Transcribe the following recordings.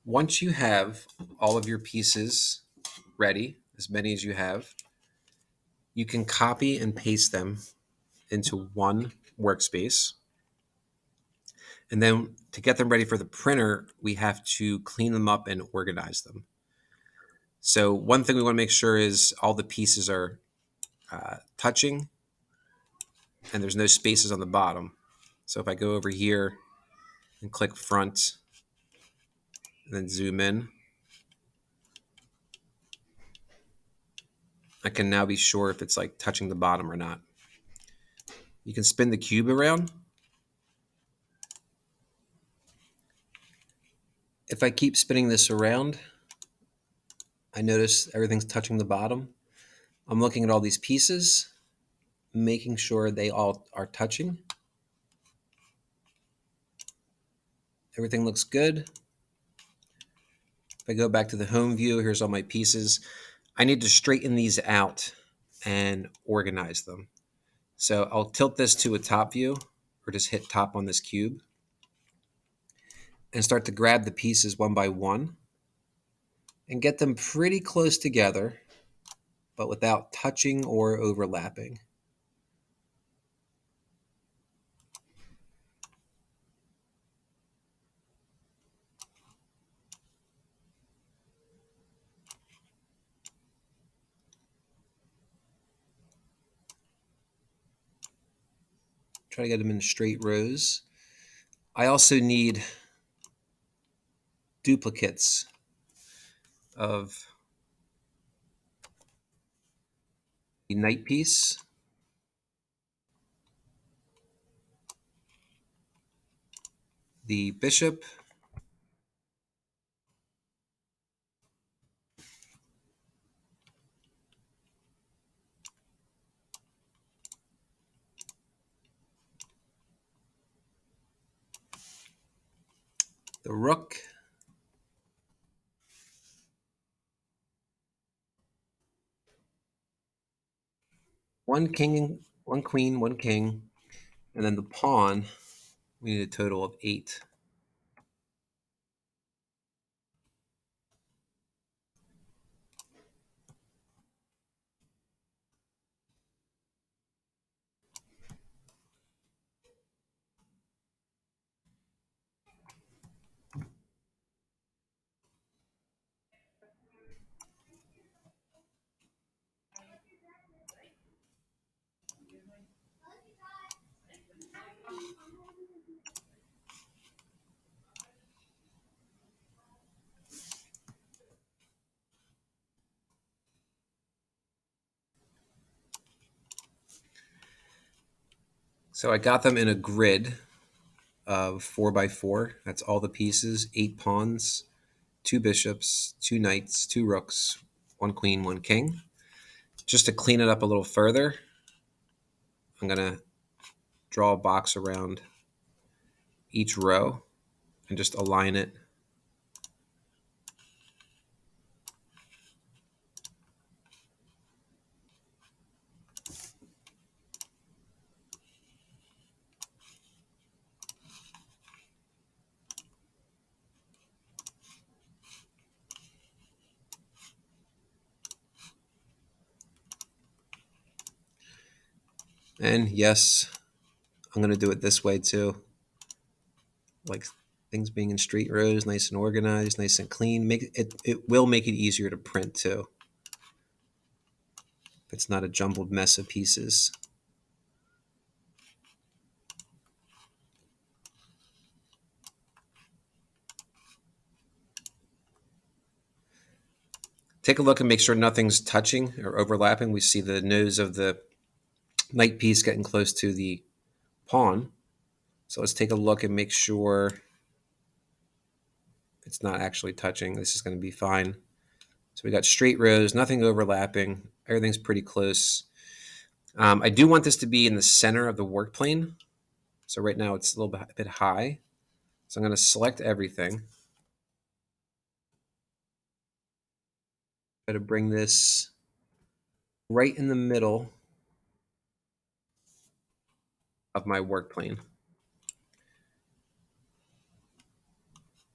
Once you have all of your pieces ready, as many as you have, you can copy and paste them into one workspace. And then to get them ready for the printer, we have to clean them up and organize them. So one thing we want to make sure is all the pieces are touching and there's no spaces on the bottom. So if I go over here and click front and then zoom in, I can now be sure if it's like touching the bottom or not. You can spin the cube around. If I keep spinning this around, I notice everything's touching the bottom. I'm looking at all these pieces, making sure they all are touching. Everything looks good. If I go back to the home view, here's all my pieces. I need to straighten these out and organize them. So I'll tilt this to a top view or just hit top on this cube and start to grab the pieces one by one and get them pretty close together, but without touching or overlapping. Try to get them in straight rows. I also need duplicates of the knight piece, the bishop, the rook, one king, one queen, one king, and then the pawn. We need a total of 8. So I got them in a grid of 4 by 4. That's all the pieces, 8 pawns, 2 bishops, 2 knights, 2 rooks, 1 queen, 1 king. Just to clean it up a little further, I'm going to draw a box around each row and just align it. And yes, I'm going to do it this way too. Like things being in straight rows, nice and organized, nice and clean. It will make it easier to print too. If it's not a jumbled mess of pieces. Take a look and make sure nothing's touching or overlapping. We see the nose of the knight piece getting close to the pawn. So let's take a look and make sure it's not actually touching. This is going to be fine. So we got straight rows, nothing overlapping. Everything's pretty close. I do want this to be in the center of the work plane. So right now it's a little bit high. So I'm going to select everything. Try to bring this right in the middle of my work plane.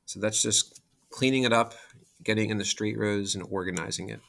So that's just cleaning it up, getting in the straight rows, and organizing it.